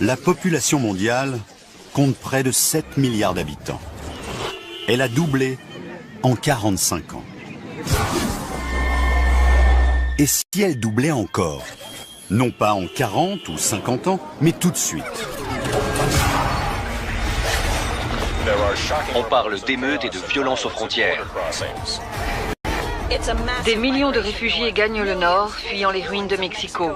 La population mondiale compte près de 7 milliards d'habitants. Elle a doublé en 45 ans. Et si elle doublait encore? Non pas en 40 ou 50 ans, mais tout de suite. On parle d'émeutes et de violence aux frontières. Des millions de réfugiés gagnent le nord, fuyant les ruines de Mexico.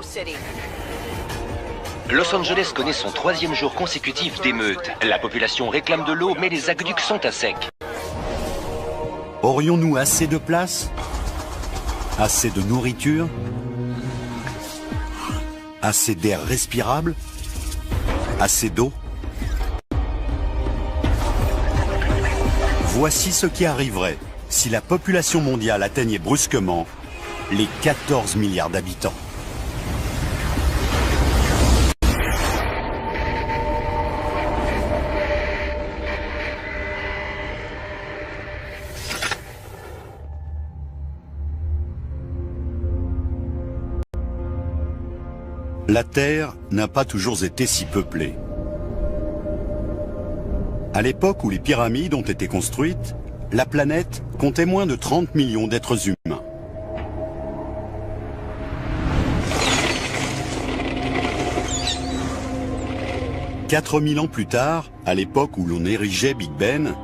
Los Angeles connaît son 3e jour consécutif d'émeutes. La population réclame de l'eau, mais les aqueducs sont à sec. Aurions-nous assez de place? Assez de nourriture? Assez d'air respirable? Assez d'eau? Voici ce qui arriverait si la population mondiale atteignait brusquement les 14 milliards d'habitants. La Terre n'a pas toujours été si peuplée. À l'époque où les pyramides ont été construites, la planète comptait moins de 30 millions d'êtres humains. « 4000 ans plus tard, à l'époque où l'on érigeait Big Ben,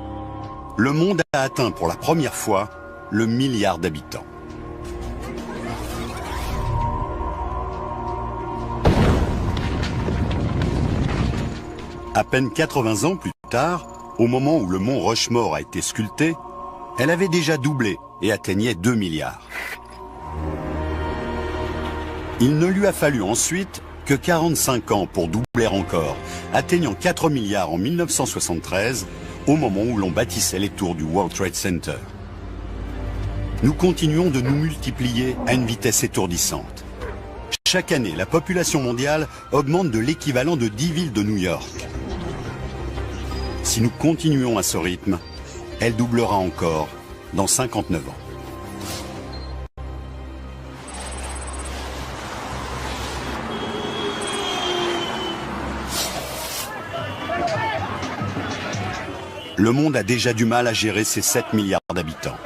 le monde a atteint pour la première fois le milliard d'habitants. À peine 80 ans plus tard, au moment où le mont Rushmore a été sculpté, elle avait déjà doublé et atteignait 2 milliards. Il ne lui a fallu ensuite que 45 ans pour doubler encore, atteignant 4 milliards en 1973, au moment où l'on bâtissait les tours du World Trade Center. Nous continuons de nous multiplier à une vitesse étourdissante. Chaque année, la population mondiale augmente de l'équivalent de 10 villes de New York. Si nous continuons à ce rythme, elle doublera encore dans 59 ans. Le monde a déjà du mal à gérer ses 7 milliards d'habitants.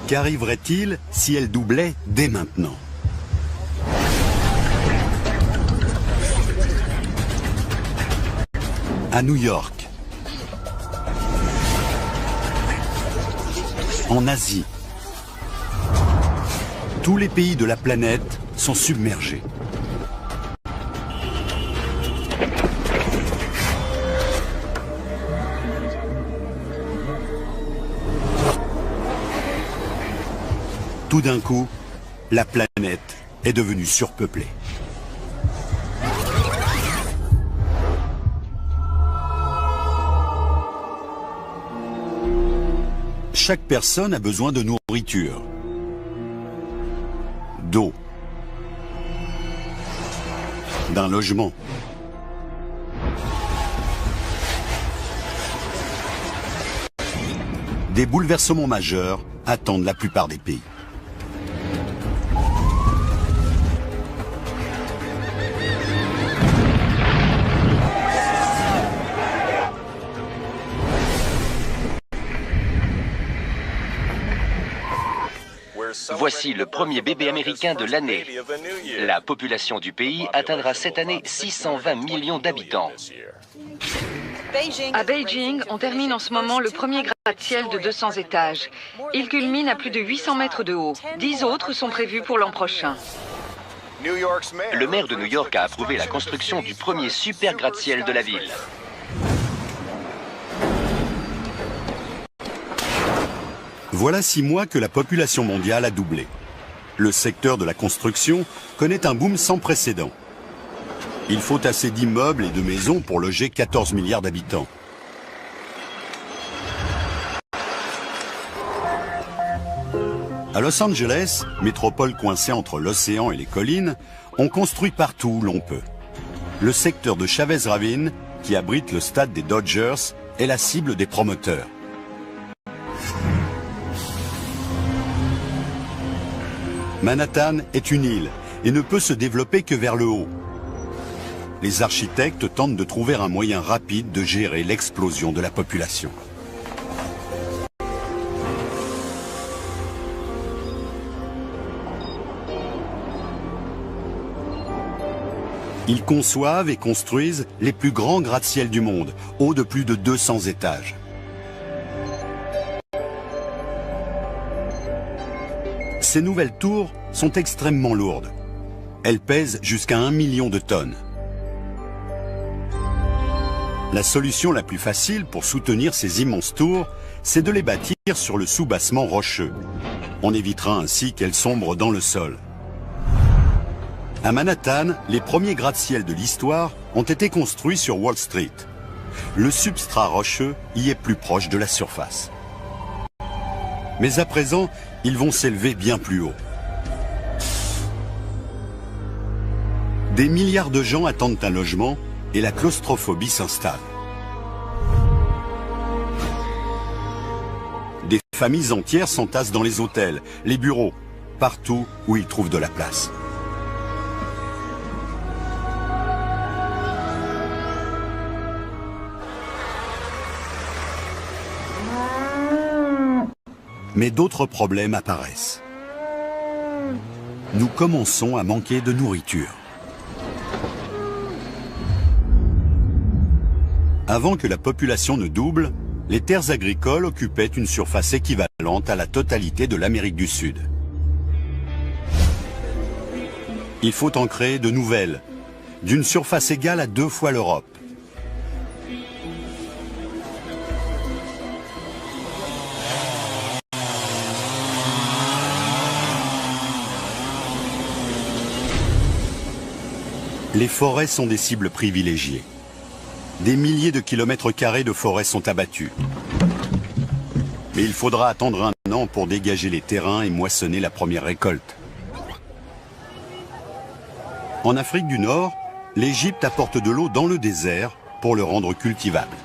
Qu'arriverait-il si elle doublait dès maintenant? À New York, en Asie, tous les pays de la planète sont submergés. Tout d'un coup, la planète est devenue surpeuplée. Chaque personne a besoin de nourriture, d'eau, d'un logement. Des bouleversements majeurs attendent la plupart des pays. Voici le premier bébé américain de l'année. La population du pays atteindra cette année 620 millions d'habitants. À Beijing, on termine en ce moment le premier gratte-ciel de 200 étages. Il culmine à plus de 800 mètres de haut. 10 autres sont prévus pour l'an prochain. Le maire de New York a approuvé la construction du premier super gratte-ciel de la ville. Voilà 6 mois que la population mondiale a doublé. Le secteur de la construction connaît un boom sans précédent. Il faut assez d'immeubles et de maisons pour loger 14 milliards d'habitants. À Los Angeles, métropole coincée entre l'océan et les collines, on construit partout où l'on peut. le secteur de Chavez Ravine, qui abrite le stade des Dodgers, est la cible des promoteurs. Manhattan est une île et ne peut se développer que vers le haut. Les architectes tentent de trouver un moyen rapide de gérer l'explosion de la population. Ils conçoivent et construisent les plus grands gratte-ciel du monde, hauts de plus de 200 étages. Ces nouvelles tours sont extrêmement lourdes. Elles pèsent jusqu'à 1 million de tonnes. La solution la plus facile pour soutenir ces immenses tours, c'est de les bâtir sur le soubassement rocheux. On évitera ainsi qu'elles sombrent dans le sol. À Manhattan, les premiers gratte-ciel de l'histoire ont été construits sur Wall Street. Le substrat rocheux y est plus proche de la surface. Mais à présent, ils vont s'élever bien plus haut. Des milliards de gens attendent un logement et la claustrophobie s'installe. Des familles entières s'entassent dans les hôtels, les bureaux, partout où ils trouvent de la place. Mais d'autres problèmes apparaissent. Nous commençons à manquer de nourriture. Avant que la population ne double, les terres agricoles occupaient une surface équivalente à la totalité de l'Amérique du Sud. Il faut en créer de nouvelles, d'une surface égale à 2 fois l'Europe. Les forêts sont des cibles privilégiées. Des milliers de kilomètres carrés de forêts sont abattus. Mais il faudra attendre 1 an pour dégager les terrains et moissonner la première récolte. En Afrique du Nord, l'Égypte apporte de l'eau dans le désert pour le rendre cultivable.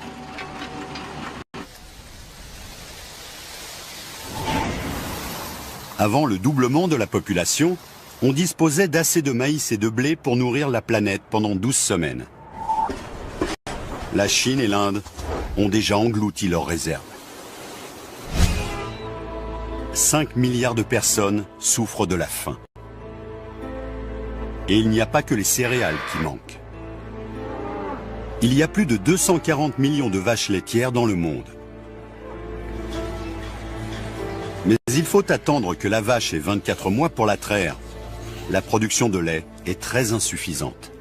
Avant le doublement de la population, on disposait d'assez de maïs et de blé pour nourrir la planète pendant 12 semaines. La Chine et l'Inde ont déjà englouti leurs réserves. 5 milliards de personnes souffrent de la faim. Et il n'y a pas que les céréales qui manquent. Il y a plus de 240 millions de vaches laitières dans le monde. Mais il faut attendre que la vache ait 24 mois pour la traire. La production de lait est très insuffisante.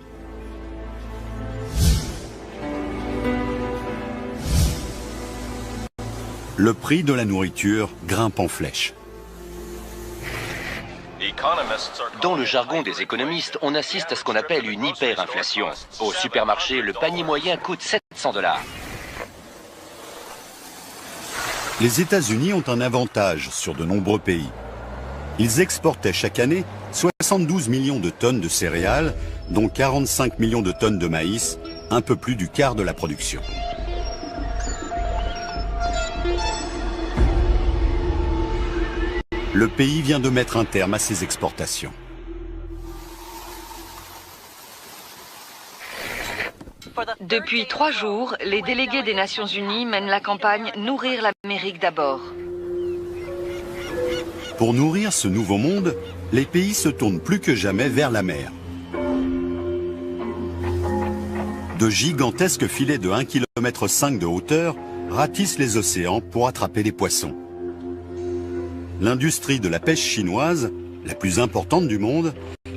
Le prix de la nourriture grimpe en flèche. Dans le jargon des économistes, on assiste à ce qu'on appelle une hyperinflation. Au supermarché, le panier moyen coûte $700. Les États-Unis ont un avantage sur de nombreux pays. Ils exportaient chaque année 72 millions de tonnes de céréales, dont 45 millions de tonnes de maïs, un peu plus du quart de la production. Le pays vient de mettre un terme à ses exportations. Depuis 3 jours, les délégués des Nations Unies mènent la campagne « Nourrir l'Amérique d'abord ». Pour nourrir ce nouveau monde, les pays se tournent plus que jamais vers la mer. De gigantesques filets de 1,5 km de hauteur ratissent les océans pour attraper les poissons. L'industrie de la pêche chinoise, la plus importante du monde,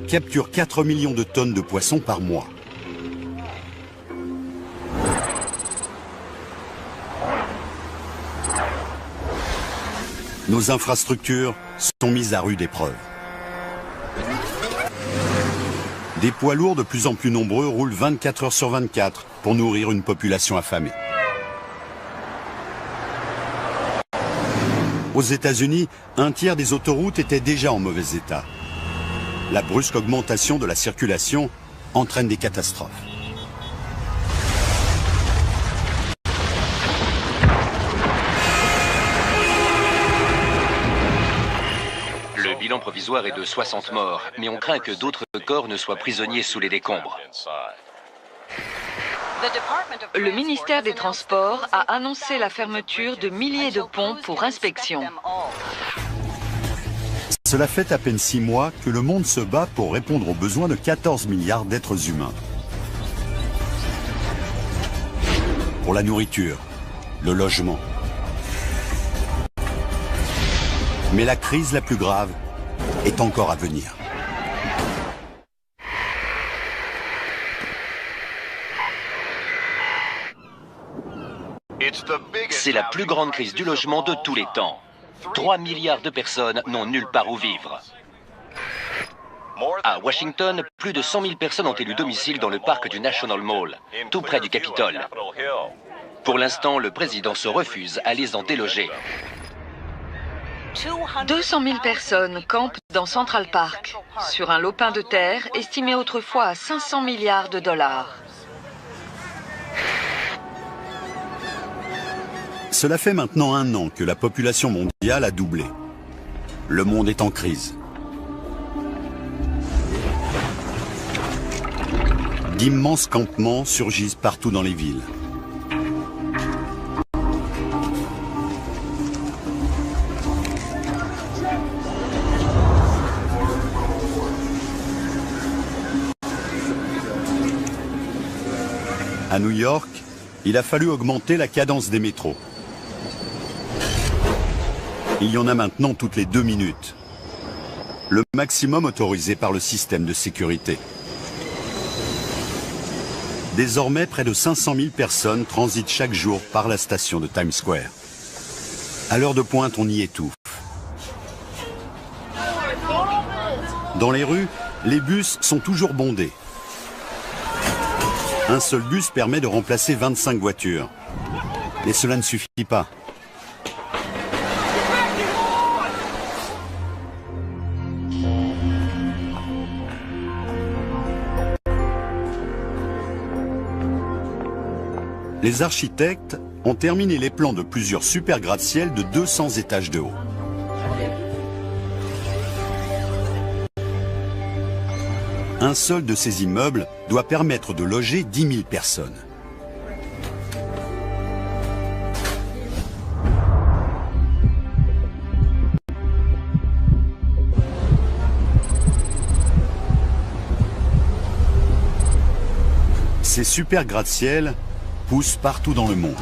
capture 4 millions de tonnes de poissons par mois. Nos infrastructures sont mises à rude épreuve. Des poids lourds de plus en plus nombreux roulent 24 heures sur 24 pour nourrir une population affamée. Aux États-Unis, un tiers des autoroutes étaient déjà en mauvais état. La brusque augmentation de la circulation entraîne des catastrophes. provisoire est de 60 morts, mais on craint que d'autres corps ne soient prisonniers sous les décombres. Le ministère des Transports a annoncé la fermeture de milliers de ponts pour inspection. Cela fait à peine 6 mois que le monde se bat pour répondre aux besoins de 14 milliards d'êtres humains. Pour la nourriture, le logement. Mais la crise la plus grave est encore à venir. C'est la plus grande crise du logement de tous les temps. 3 milliards de personnes n'ont nulle part où vivre. À Washington, plus de 100 000 personnes ont élu domicile dans le parc du National Mall, tout près du Capitole. Pour l'instant, le président se refuse à les en déloger. 200 000 personnes campent dans Central Park, sur un lopin de terre estimé autrefois à 500 milliards de dollars. Cela fait maintenant 1 an que la population mondiale a doublé. Le monde est en crise. D'immenses campements surgissent partout dans les villes. À New York, il a fallu augmenter la cadence des métros. Il y en a maintenant toutes les 2 minutes. Le maximum autorisé par le système de sécurité. Désormais, près de 500 000 personnes transitent chaque jour par la station de Times Square. À l'heure de pointe, on y étouffe. Dans les rues, les bus sont toujours bondés. Un seul bus permet de remplacer 25 voitures. Mais cela ne suffit pas. Les architectes ont terminé les plans de plusieurs super gratte-ciel de 200 étages de haut. Un seul de ces immeubles doit permettre de loger 10 000 personnes. Ces super gratte-ciel poussent partout dans le monde.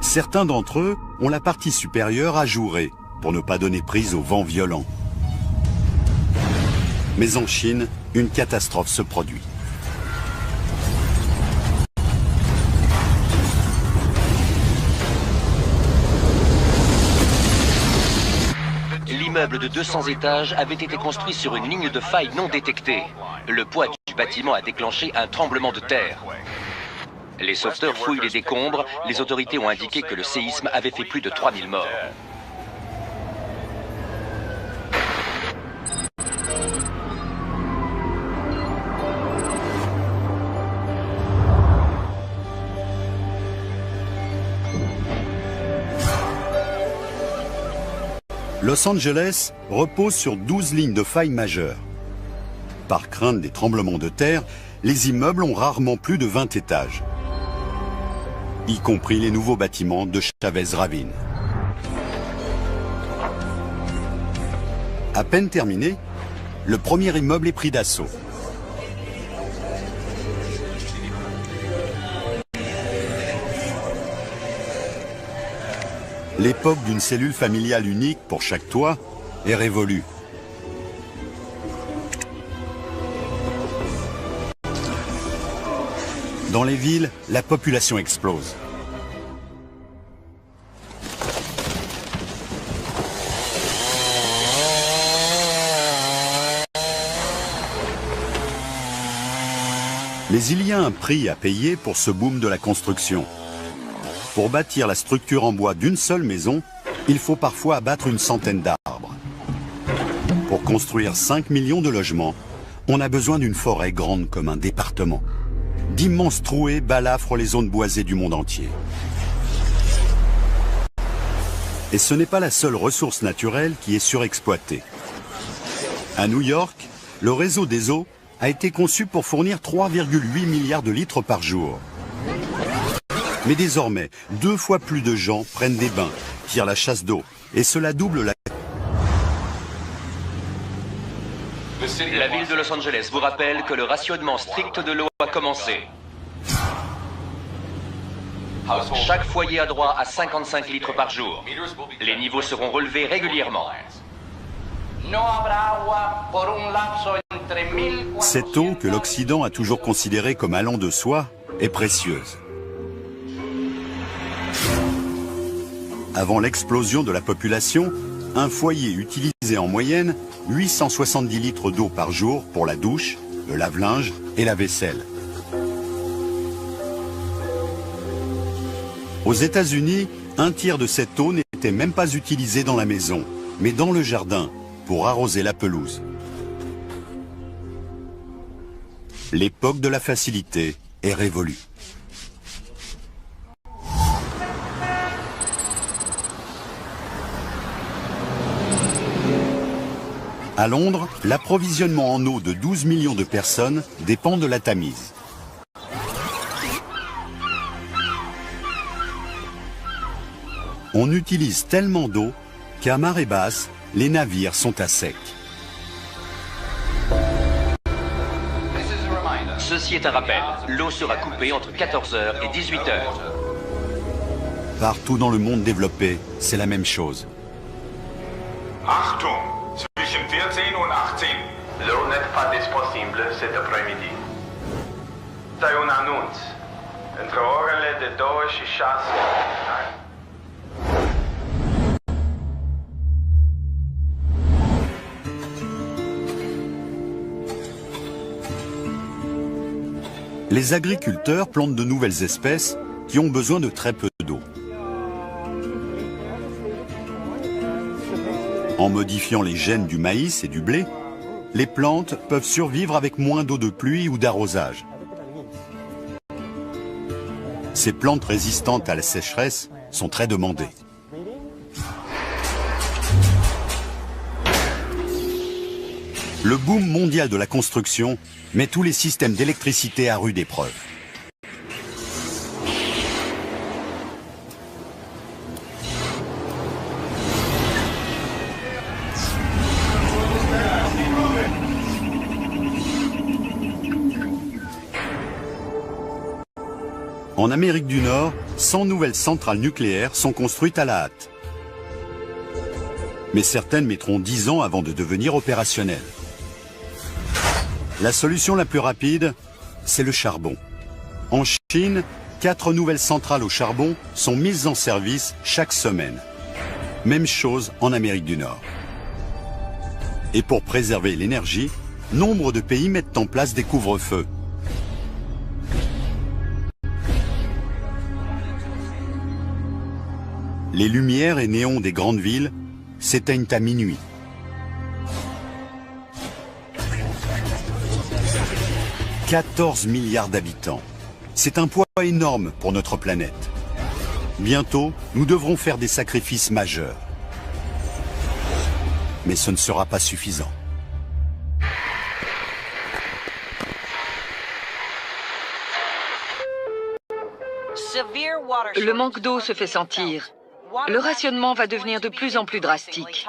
Certains d'entre eux ont la partie supérieure ajourée pour ne pas donner prise aux vents violents. Mais en Chine, une catastrophe se produit. L'immeuble de 200 étages avait été construit sur une ligne de faille non détectée. Le poids du bâtiment a déclenché un tremblement de terre. Les sauveteurs fouillent les décombres. Les autorités ont indiqué que le séisme avait fait plus de 3000 morts. Los Angeles repose sur 12 lignes de faille majeures. Par crainte des tremblements de terre, les immeubles ont rarement plus de 20 étages, y compris les nouveaux bâtiments de Chavez Ravine. À peine terminé, le premier immeuble est pris d'assaut. L'époque d'une cellule familiale unique pour chaque toit est révolue. Dans les villes, la population explose. Mais il y a un prix à payer pour ce boom de la construction. Pour bâtir la structure en bois d'une seule maison, il faut parfois abattre une centaine d'arbres. Pour construire 5 millions de logements, on a besoin d'une forêt grande comme un département. D'immenses trouées balafrent les zones boisées du monde entier. Et ce n'est pas la seule ressource naturelle qui est surexploitée. À New York, le réseau des eaux a été conçu pour fournir 3,8 milliards de litres par jour. Mais désormais, 2 fois plus de gens prennent des bains, tirent la chasse d'eau, et cela double la... La ville de Los Angeles vous rappelle que le rationnement strict de l'eau a commencé. Chaque foyer a droit à 55 litres par jour. Les niveaux seront relevés régulièrement. Cette eau que l'Occident a toujours considérée comme allant de soi est précieuse. Avant l'explosion de la population, un foyer utilisait en moyenne 870 litres d'eau par jour pour la douche, le lave-linge et la vaisselle. Aux États-Unis, un tiers de cette eau n'était même pas utilisée dans la maison, mais dans le jardin, pour arroser la pelouse. L'époque de la facilité est révolue. À Londres, l'approvisionnement en eau de 12 millions de personnes dépend de la Tamise. On utilise tellement d'eau qu'à marée basse, les navires sont à sec. Ceci est un rappel. L'eau sera coupée entre 14h et 18h. Partout dans le monde développé, c'est la même chose. Achtung! Zwischen 14 et 18. L'eau n'est pas disponible cet après-midi. C'est un annonce. Entre orele de 2 și 6. Les agriculteurs plantent de nouvelles espèces qui ont besoin de très peu d'eau. En modifiant les gènes du maïs et du blé, les plantes peuvent survivre avec moins d'eau de pluie ou d'arrosage. Ces plantes résistantes à la sécheresse sont très demandées. Le boom mondial de la construction met tous les systèmes d'électricité à rude épreuve. En Amérique du Nord, 100 nouvelles centrales nucléaires sont construites à la hâte. Mais certaines mettront 10 ans avant de devenir opérationnelles. La solution la plus rapide, c'est le charbon. En Chine, 4 nouvelles centrales au charbon sont mises en service chaque semaine. Même chose en Amérique du Nord. Et pour préserver l'énergie, nombre de pays mettent en place des couvre-feux. Les lumières et néons des grandes villes s'éteignent à minuit. « 14 milliards d'habitants. C'est un poids énorme pour notre planète. Bientôt, nous devrons faire des sacrifices majeurs. Mais ce ne sera pas suffisant. Le manque d'eau se fait sentir. Le rationnement va devenir de plus en plus drastique.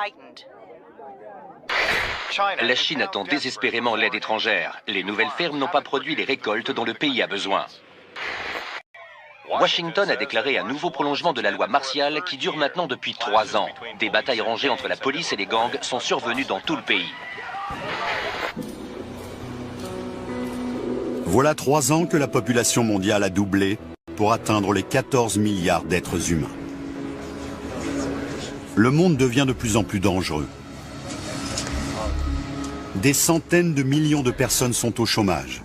La Chine attend désespérément l'aide étrangère. Les nouvelles fermes n'ont pas produit les récoltes dont le pays a besoin. Washington a déclaré un nouveau prolongement de la loi martiale qui dure maintenant depuis 3 ans. Des batailles rangées entre la police et les gangs sont survenues dans tout le pays. Voilà 3 ans que la population mondiale a doublé pour atteindre les 14 milliards d'êtres humains. Le monde devient de plus en plus dangereux. Des centaines de millions de personnes sont au chômage.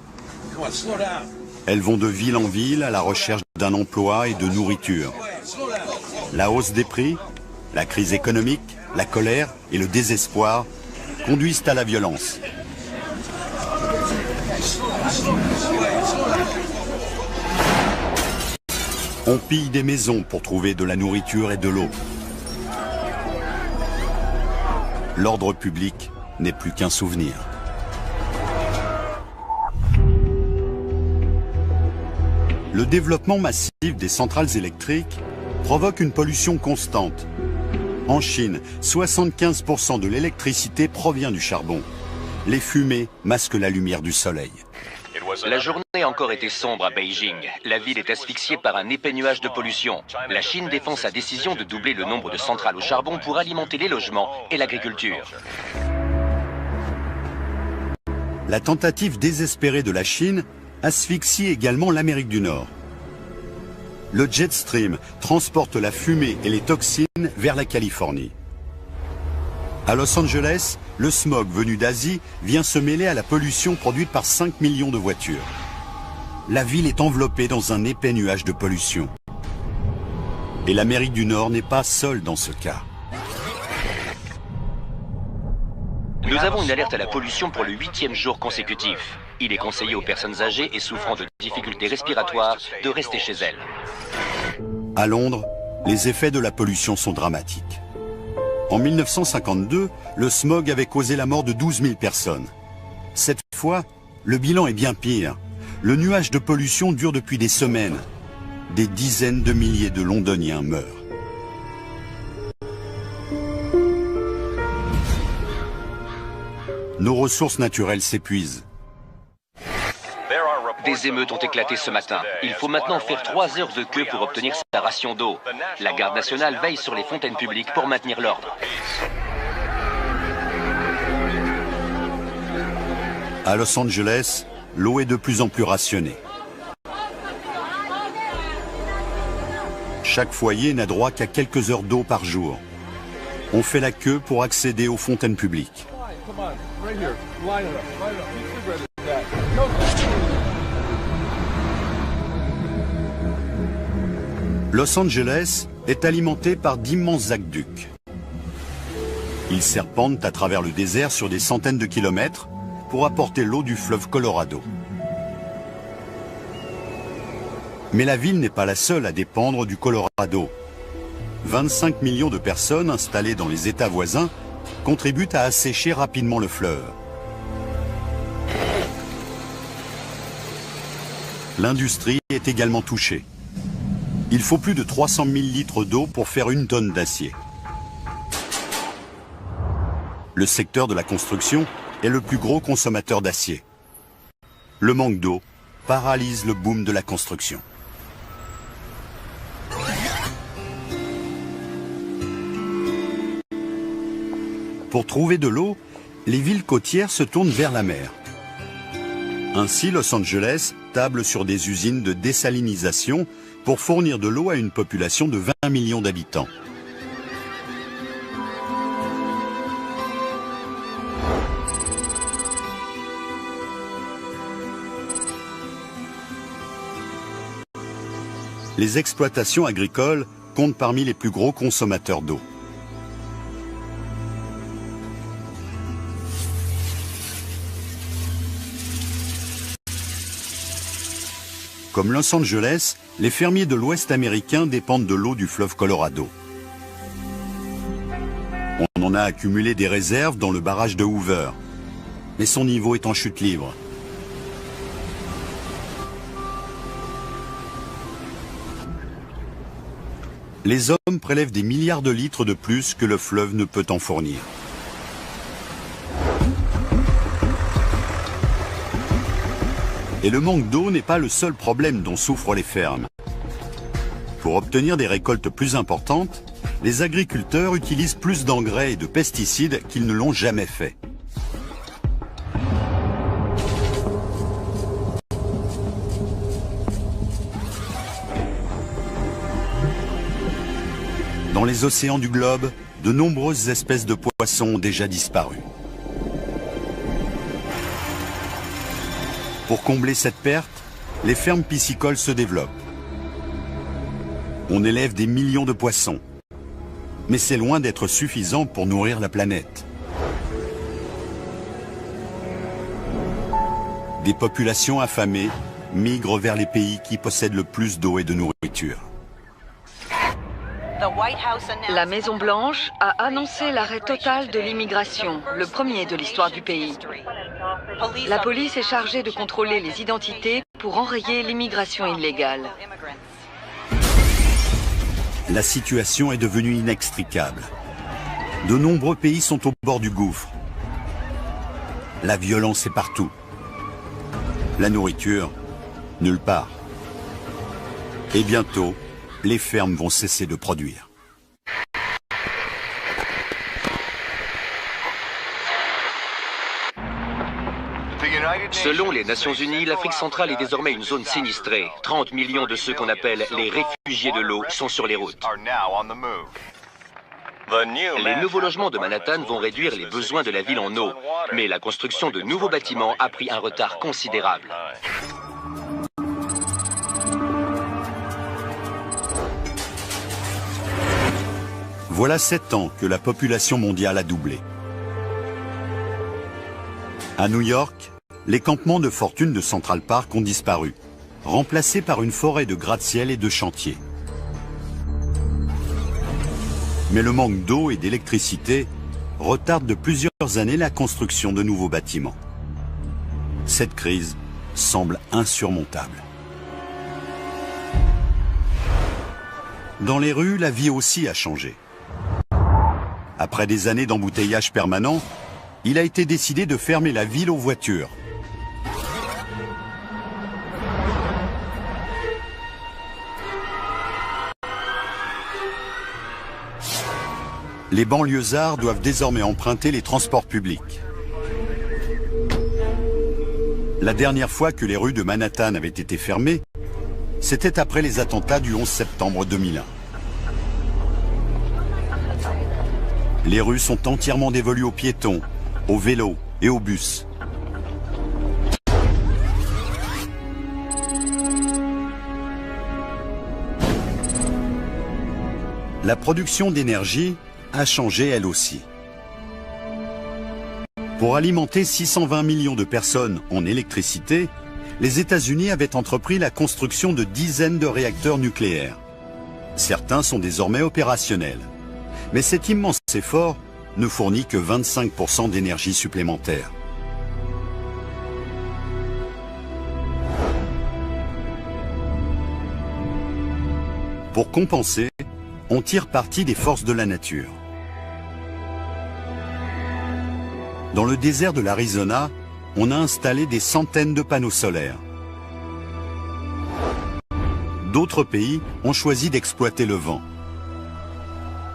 Elles vont de ville en ville à la recherche d'un emploi et de nourriture. La hausse des prix, la crise économique, la colère et le désespoir conduisent à la violence. On pille des maisons pour trouver de la nourriture et de l'eau. l'ordre public n'est plus qu'un souvenir. Le développement massif des centrales électriques provoque une pollution constante. En Chine, 75% de l'électricité provient du charbon. Les fumées masquent la lumière du soleil. La journée a encore été sombre à Beijing. La ville est asphyxiée par un épais nuage de pollution. La Chine défend sa décision de doubler le nombre de centrales au charbon pour alimenter les logements et l'agriculture. La tentative désespérée de la Chine asphyxie également l'Amérique du Nord. Le jet stream transporte la fumée et les toxines vers la Californie. À Los Angeles, le smog venu d'Asie vient se mêler à la pollution produite par 5 millions de voitures. La ville est enveloppée dans un épais nuage de pollution. Et l'Amérique du Nord n'est pas seule dans ce cas. Nous avons une alerte à la pollution pour le 8e jour consécutif. Il est conseillé aux personnes âgées et souffrant de difficultés respiratoires de rester chez elles. À Londres, les effets de la pollution sont dramatiques. En 1952, le smog avait causé la mort de 12 000 personnes. Cette fois, le bilan est bien pire. Le nuage de pollution dure depuis des semaines. Des dizaines de milliers de Londoniens meurent. Nos ressources naturelles s'épuisent. Des émeutes ont éclaté ce matin. Il faut maintenant faire 3 heures de queue pour obtenir sa ration d'eau. La garde nationale veille sur les fontaines publiques pour maintenir l'ordre. À Los Angeles, l'eau est de plus en plus rationnée. Chaque foyer n'a droit qu'à quelques heures d'eau par jour. On fait la queue pour accéder aux fontaines publiques. Los Angeles est alimenté par d'immenses aqueducs. Ils serpentent à travers le désert sur des centaines de kilomètres pour apporter l'eau du fleuve Colorado. Mais la ville n'est pas la seule à dépendre du Colorado. 25 millions de personnes installées dans les États voisins contribuent à assécher rapidement le fleuve. L'industrie est également touchée. Il faut plus de 300 000 litres d'eau pour faire 1 tonne d'acier. Le secteur de la construction est le plus gros consommateur d'acier. Le manque d'eau paralyse le boom de la construction. Pour trouver de l'eau, les villes côtières se tournent vers la mer. Ainsi, Los Angeles table sur des usines de désalinisation pour fournir de l'eau à une population de 20 millions d'habitants. Les exploitations agricoles comptent parmi les plus gros consommateurs d'eau. Comme Los Angeles, les fermiers de l'Ouest américain dépendent de l'eau du fleuve Colorado. On en a accumulé des réserves dans le barrage de Hoover, mais son niveau est en chute libre. Les hommes prélèvent des milliards de litres de plus que le fleuve ne peut en fournir. Et le manque d'eau n'est pas le seul problème dont souffrent les fermes. Pour obtenir des récoltes plus importantes, les agriculteurs utilisent plus d'engrais et de pesticides qu'ils ne l'ont jamais fait. Dans les océans du globe, de nombreuses espèces de poissons ont déjà disparu. Pour combler cette perte, les fermes piscicoles se développent. On élève des millions de poissons. Mais c'est loin d'être suffisant pour nourrir la planète. Des populations affamées migrent vers les pays qui possèdent le plus d'eau et de nourriture. La Maison-Blanche a annoncé l'arrêt total de l'immigration, le premier de l'histoire du pays. La police est chargée de contrôler les identités pour enrayer l'immigration illégale. La situation est devenue inextricable. De nombreux pays sont au bord du gouffre. La violence est partout. La nourriture, nulle part. Et bientôt, les fermes vont cesser de produire. Selon les Nations Unies, l'Afrique centrale est désormais une zone sinistrée. 30 millions de ceux qu'on appelle les réfugiés de l'eau sont sur les routes. Les nouveaux logements de Manhattan vont réduire les besoins de la ville en eau, mais la construction de nouveaux bâtiments a pris un retard considérable. Voilà 7 ans que la population mondiale a doublé. À New York, les campements de fortune de Central Park ont disparu, remplacés par une forêt de gratte-ciel et de chantiers. Mais le manque d'eau et d'électricité retarde de plusieurs années la construction de nouveaux bâtiments. Cette crise semble insurmontable. Dans les rues, la vie aussi a changé. Après des années d'embouteillage permanent, il a été décidé de fermer la ville aux voitures. Les banlieusards doivent désormais emprunter les transports publics. La dernière fois que les rues de Manhattan avaient été fermées, c'était après les attentats du 11 septembre 2001. Les rues sont entièrement dévolues aux piétons, aux vélos et aux bus. La production d'énergie a changé elle aussi. Pour alimenter 620 millions de personnes en électricité, les États-Unis avaient entrepris la construction de dizaines de réacteurs nucléaires. Certains sont désormais opérationnels. Mais cet immense effort ne fournit que 25% d'énergie supplémentaire. Pour compenser, on tire parti des forces de la nature. Dans le désert de l'Arizona, on a installé des centaines de panneaux solaires. D'autres pays ont choisi d'exploiter le vent.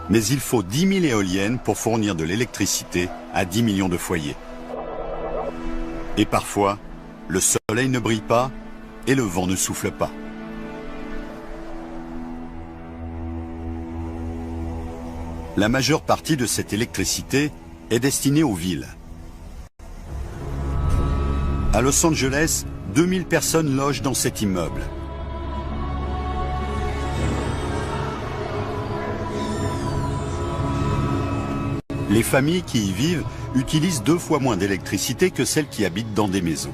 Mais il faut 10 000 éoliennes pour fournir de l'électricité à 10 millions de foyers. Et parfois, le soleil ne brille pas et le vent ne souffle pas. La majeure partie de cette électricité est destinée aux villes. À Los Angeles, 2000 personnes logent dans cet immeuble. Les familles qui y vivent utilisent 2 fois moins d'électricité que celles qui habitent dans des maisons.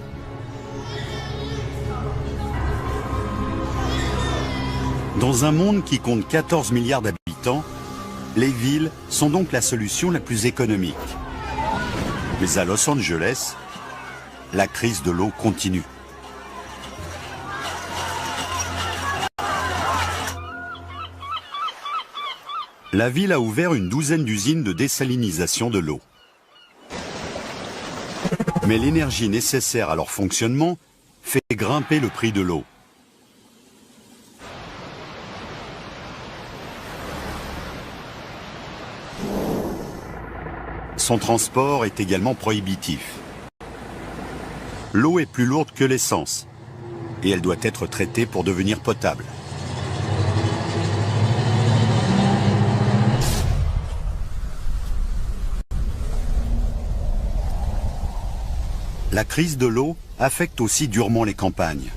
Dans un monde qui compte 14 milliards d'habitants, les villes sont donc la solution la plus économique. Mais à Los Angeles, la crise de l'eau continue. La ville a ouvert une douzaine d'usines de désalinisation de l'eau. Mais l'énergie nécessaire à leur fonctionnement fait grimper le prix de l'eau. Son transport est également prohibitif. L'eau est plus lourde que l'essence et elle doit être traitée pour devenir potable. La crise de l'eau affecte aussi durement les campagnes.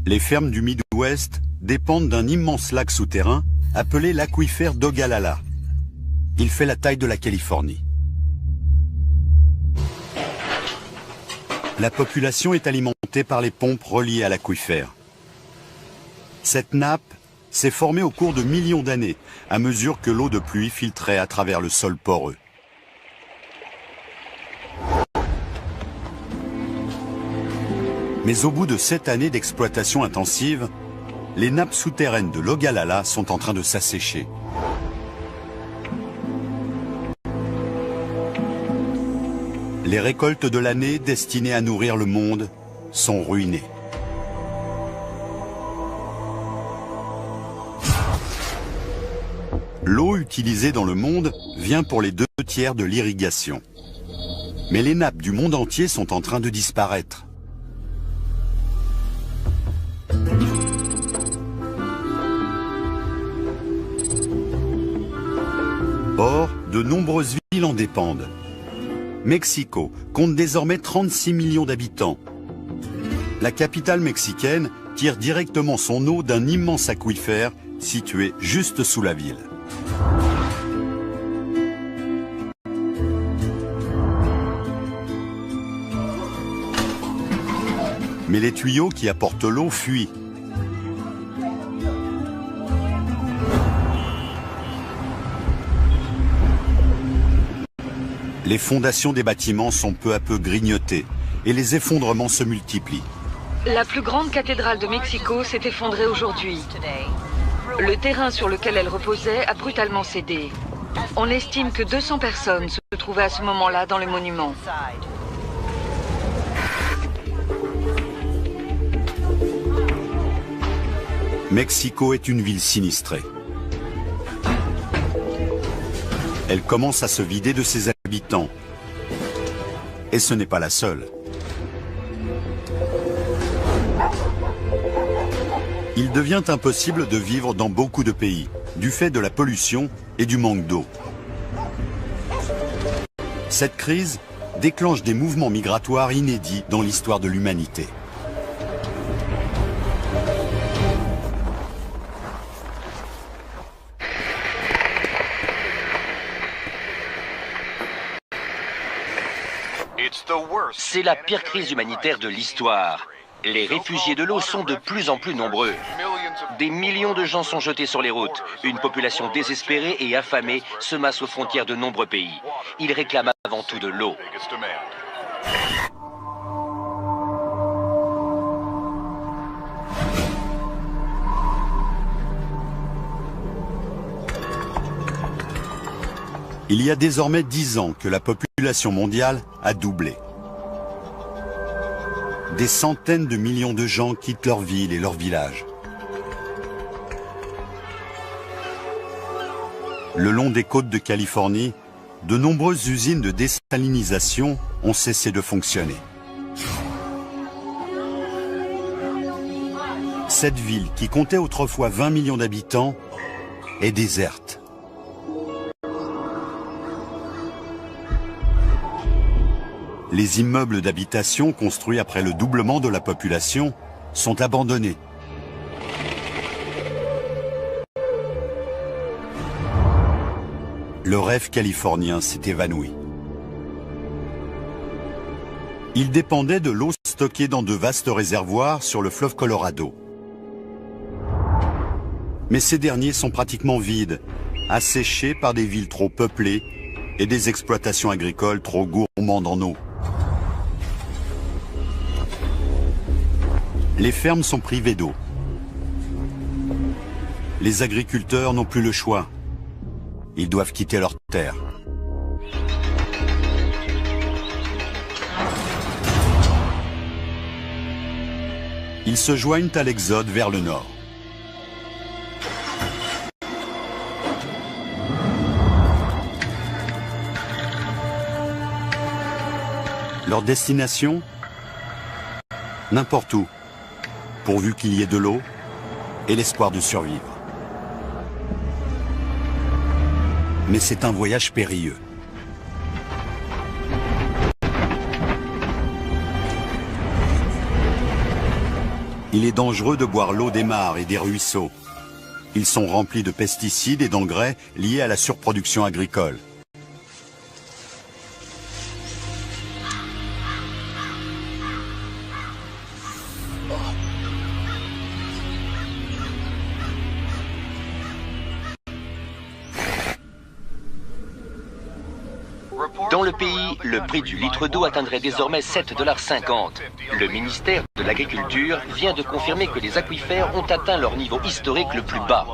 Les fermes du Midwest dépendent d'un immense lac souterrain appelé l'aquifère d'Ogallala. Il fait la taille de la Californie. La population est alimentée par les pompes reliées à l'aquifère. Cette nappe s'est formée au cours de millions d'années, à mesure que l'eau de pluie filtrait à travers le sol poreux. Mais au bout de 7 années d'exploitation intensive, les nappes souterraines de l'Ogallala sont en train de s'assécher. Les récoltes de l'année destinées à nourrir le monde sont ruinées. L'eau utilisée dans le monde vient pour les 2/3 de l'irrigation. Mais les nappes du monde entier sont en train de disparaître. Or, de nombreuses villes en dépendent. Mexico compte désormais 36 millions d'habitants. La capitale mexicaine tire directement son eau d'un immense aquifère situé juste sous la ville. Mais les tuyaux qui apportent l'eau fuient. Les fondations des bâtiments sont peu à peu grignotées et les effondrements se multiplient. La plus grande cathédrale de Mexico s'est effondrée aujourd'hui. Le terrain sur lequel elle reposait a brutalement cédé. On estime que 200 personnes se trouvaient à ce moment-là dans le monument. Mexico est une ville sinistrée. Elle commence à se vider de ses habitants. Et ce n'est pas la seule. Il devient impossible de vivre dans beaucoup de pays, du fait de la pollution et du manque d'eau. Cette crise déclenche des mouvements migratoires inédits dans l'histoire de l'humanité. C'est la pire crise humanitaire de l'histoire. Les réfugiés de l'eau sont de plus en plus nombreux. Des millions de gens sont jetés sur les routes. Une population désespérée et affamée se masse aux frontières de nombreux pays. Ils réclament avant tout de l'eau. Il y a désormais 10 ans que la population mondiale a doublé. Des centaines de millions de gens quittent leur ville et leur village. Le long des côtes de Californie, de nombreuses usines de désalinisation ont cessé de fonctionner. Cette ville, qui comptait autrefois 20 millions d'habitants, est déserte. Les immeubles d'habitation construits après le doublement de la population sont abandonnés. Le rêve californien s'est évanoui. Il dépendait de l'eau stockée dans de vastes réservoirs sur le fleuve Colorado. Mais ces derniers sont pratiquement vides, asséchés par des villes trop peuplées et des exploitations agricoles trop gourmandes en eau. Les fermes sont privées d'eau. Les agriculteurs n'ont plus le choix. Ils doivent quitter leurs terres. Ils se joignent à l'exode vers le nord. Leur destination ? N'importe où, pourvu qu'il y ait de l'eau et l'espoir de survivre. Mais c'est un voyage périlleux. Il est dangereux de boire l'eau des mares et des ruisseaux. Ils sont remplis de pesticides et d'engrais liés à la surproduction agricole. Dans le pays, le prix du litre d'eau atteindrait désormais 7,50 $. Le ministère de l'Agriculture vient de confirmer que les aquifères ont atteint leur niveau historique le plus bas.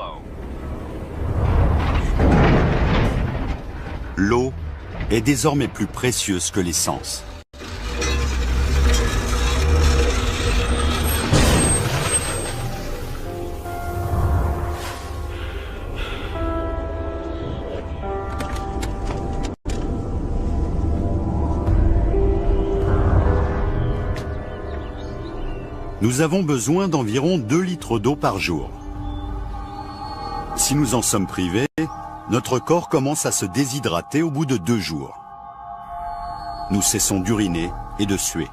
L'eau est désormais plus précieuse que l'essence. Nous avons besoin d'environ 2 litres d'eau par jour. Si nous en sommes privés, notre corps commence à se déshydrater au bout de 2 jours. Nous cessons d'uriner et de suer.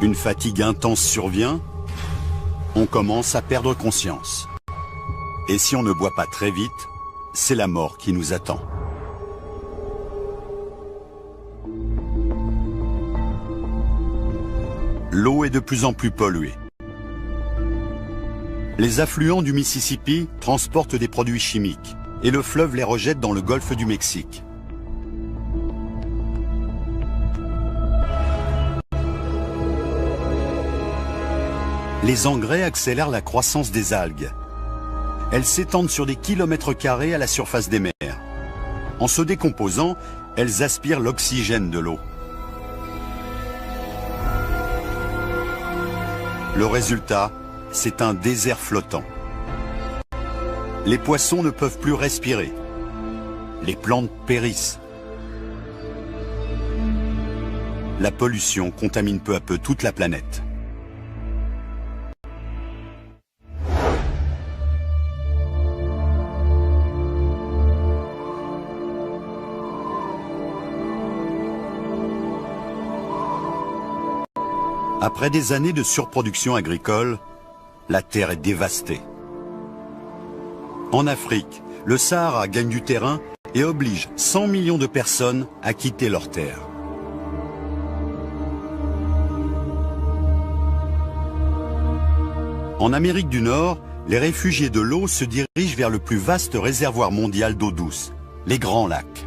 Une fatigue intense survient, on commence à perdre conscience. Et si on ne boit pas très vite, c'est la mort qui nous attend. L'eau est de plus en plus polluée. Les affluents du Mississippi transportent des produits chimiques et le fleuve les rejette dans le golfe du Mexique. Les engrais accélèrent la croissance des algues. Elles s'étendent sur des kilomètres carrés à la surface des mers. En se décomposant, elles aspirent l'oxygène de l'eau. Le résultat, c'est un désert flottant. Les poissons ne peuvent plus respirer. Les plantes périssent. La pollution contamine peu à peu toute la planète. Après des années de surproduction agricole, la terre est dévastée. En Afrique, le Sahara gagne du terrain et oblige 100 millions de personnes à quitter leur terre. En Amérique du Nord, les réfugiés de l'eau se dirigent vers le plus vaste réservoir mondial d'eau douce, les Grands Lacs.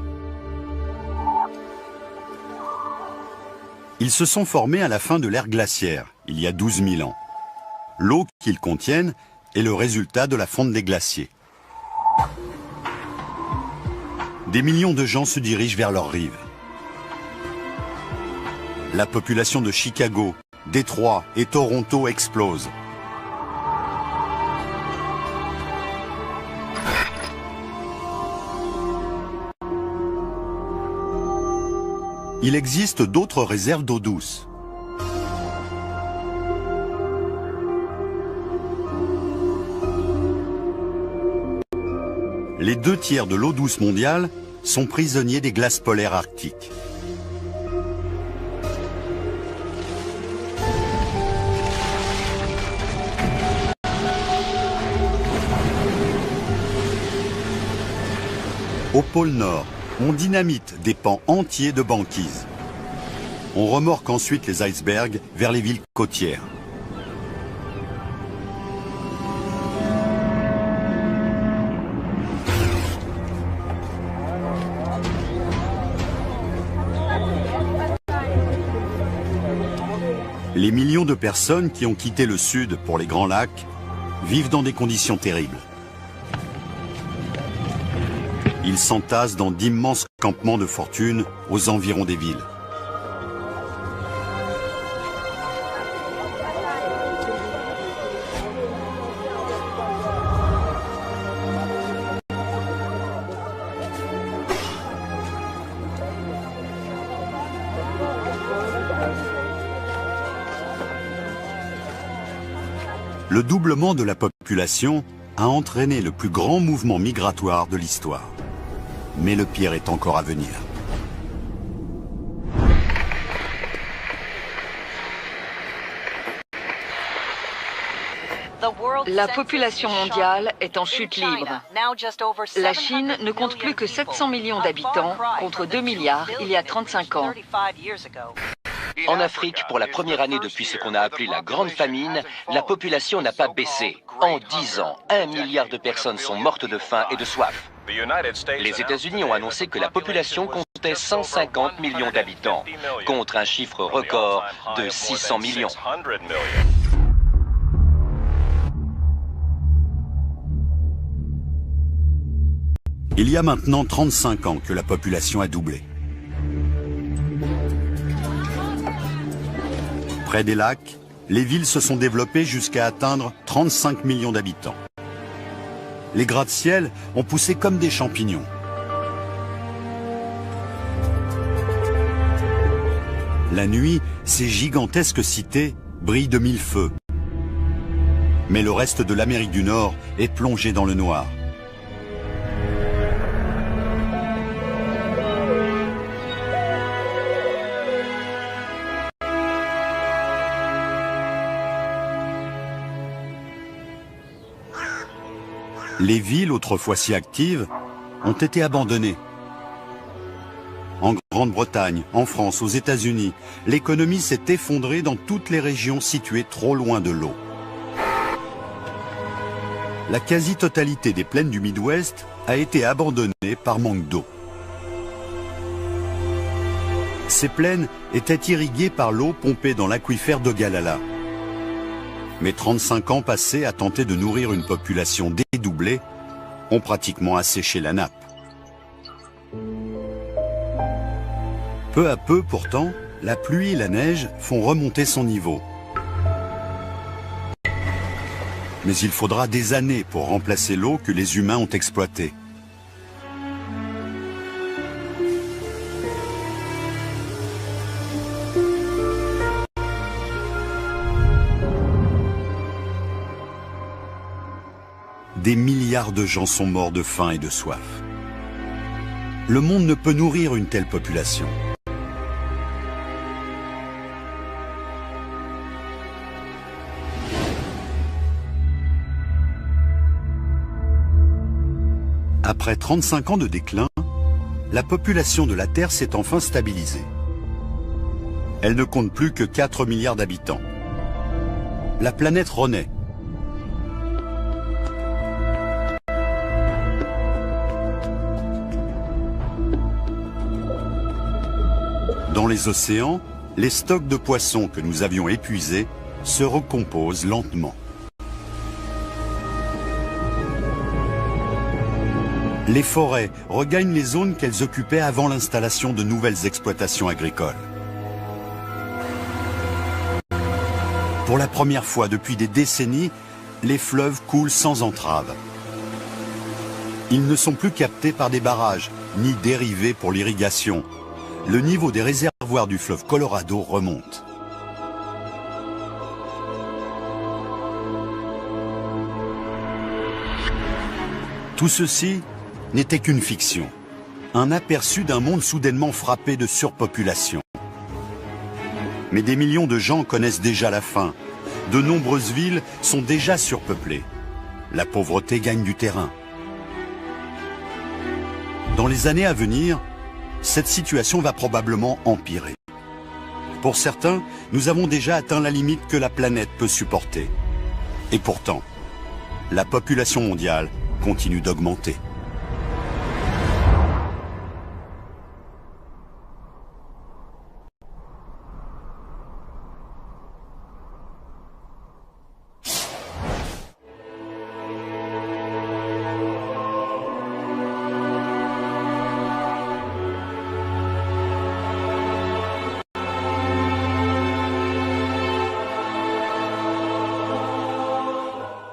Ils se sont formés à la fin de l'ère glaciaire, il y a 12 000 ans. L'eau qu'ils contiennent est le résultat de la fonte des glaciers. Des millions de gens se dirigent vers leurs rives. La population de Chicago, Détroit et Toronto explose. Il existe d'autres réserves d'eau douce. Les 2 tiers de l'eau douce mondiale sont prisonniers des glaces polaires arctiques. Au pôle Nord, on dynamite des pans entiers de banquise. On remorque ensuite les icebergs vers les villes côtières. Les millions de personnes qui ont quitté le sud pour les Grands Lacs vivent dans des conditions terribles. Ils s'entassent dans d'immenses campements de fortune aux environs des villes. Le doublement de la population a entraîné le plus grand mouvement migratoire de l'histoire. Mais le pire est encore à venir. La population mondiale est en chute libre. La Chine ne compte plus que 700 millions d'habitants contre 2 milliards il y a 35 ans. En Afrique, pour la première année depuis ce qu'on a appelé la Grande Famine, la population n'a pas baissé. En 10 ans, 1 milliard de personnes sont mortes de faim et de soif. Les États-Unis ont annoncé que la population comptait 150 millions d'habitants, contre un chiffre record de 600 millions. Il y a maintenant 35 ans que la population a doublé. Près des lacs, les villes se sont développées jusqu'à atteindre 35 millions d'habitants. Les gratte-ciel ont poussé comme des champignons. La nuit, ces gigantesques cités brillent de mille feux. Mais le reste de l'Amérique du Nord est plongé dans le noir. Les villes, autrefois si actives, ont été abandonnées. En Grande-Bretagne, en France, aux États-Unis, l'économie s'est effondrée dans toutes les régions situées trop loin de l'eau. La quasi-totalité des plaines du Midwest a été abandonnée par manque d'eau. Ces plaines étaient irriguées par l'eau pompée dans l'aquifère d'Ogallala. Mais 35 ans passés à tenter de nourrir une population dédoublée ont pratiquement asséché la nappe. Peu à peu, pourtant, la pluie et la neige font remonter son niveau. Mais il faudra des années pour remplacer l'eau que les humains ont exploitée. Des milliards de gens sont morts de faim et de soif. Le monde ne peut nourrir une telle population. Après 35 ans de déclin, la population de la Terre s'est enfin stabilisée. Elle ne compte plus que 4 milliards d'habitants. La planète renaît. Dans les océans, les stocks de poissons que nous avions épuisés se recomposent lentement. Les forêts regagnent les zones qu'elles occupaient avant l'installation de nouvelles exploitations agricoles. Pour la première fois depuis des décennies, les fleuves coulent sans entrave. Ils ne sont plus captés par des barrages, ni dérivés pour l'irrigation. Le niveau des réservoirs du fleuve Colorado remonte. Tout ceci n'était qu'une fiction, un aperçu d'un monde soudainement frappé de surpopulation. Mais des millions de gens connaissent déjà la faim. De nombreuses villes sont déjà surpeuplées. La pauvreté gagne du terrain. Dans les années à venir, cette situation va probablement empirer. Pour certains, nous avons déjà atteint la limite que la planète peut supporter. Et pourtant, la population mondiale continue d'augmenter.